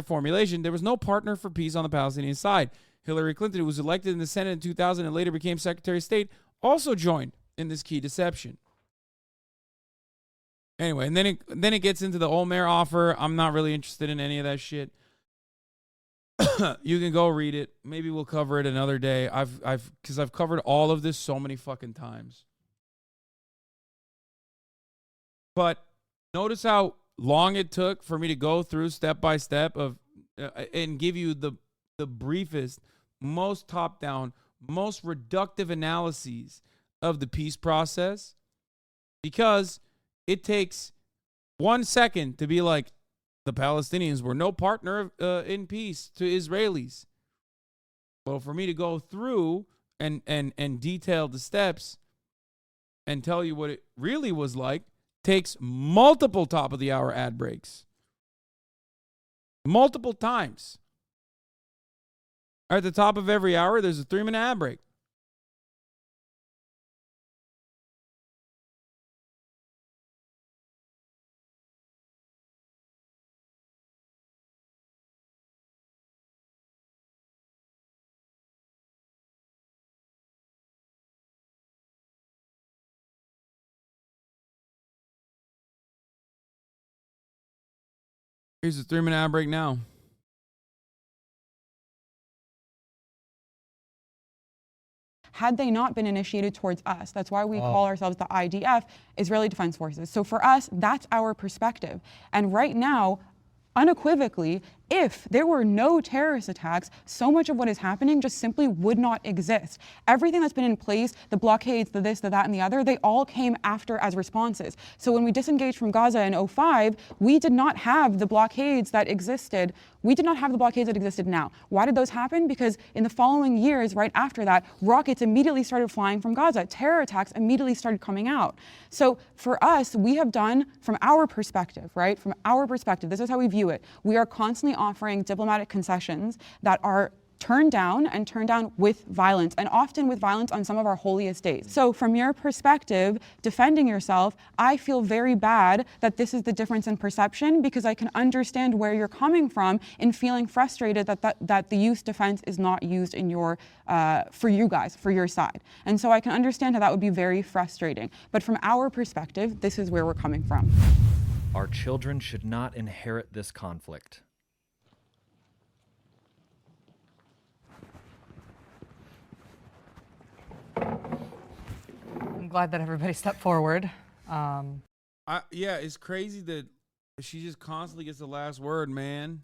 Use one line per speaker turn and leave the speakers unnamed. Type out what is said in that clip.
formulation, there was no partner for peace on the Palestinian side. Hillary Clinton, who was elected in the Senate in 2000 and later became Secretary of State, also joined in this key deception. Anyway, and then it gets into the Olmer offer. I'm not really interested in any of that shit. You can go read it. Maybe we'll cover it another day. Because I've covered all of this so many fucking times. But notice how long it took for me to go through step by step of and give you the briefest, most top-down, most reductive analyses of the peace process, because it takes 1 second to be like, the Palestinians were no partner in peace to Israelis. Well, for me to go through and detail the steps and tell you what it really was like takes multiple top-of-the-hour ad breaks. Multiple times. At the top of every hour, there's a 3-minute ad break. Here's a 3-minute ad break now.
Had they not been initiated towards us, that's why we call ourselves the IDF, Israeli Defense Forces. So for us, that's our perspective. And right now, unequivocally, if there were no terrorist attacks, so much of what is happening just simply would not exist. Everything that's been in place, the blockades, the this, the that, and the other, they all came after as responses. So when we disengaged from Gaza in 2005, we did not have the blockades that existed. We did not have the blockades that existed now. Why did those happen? Because in the following years, right after that, rockets immediately started flying from Gaza. Terror attacks immediately started coming out. So for us, we have done, from our perspective, right? From our perspective, this is how we view it. We are constantly offering diplomatic concessions that are turned down with violence, and often with violence on some of our holiest days. So from your perspective, defending yourself, I feel very bad that this is the difference in perception, because I can understand where you're coming from in feeling frustrated that the use defense is not used in your, for you guys, for your side. And so I can understand how that would be very frustrating. But from our perspective, this is where we're coming from.
Our children should not inherit this conflict.
I'm glad that everybody stepped forward.
Yeah, it's crazy that she just constantly gets the last word, man.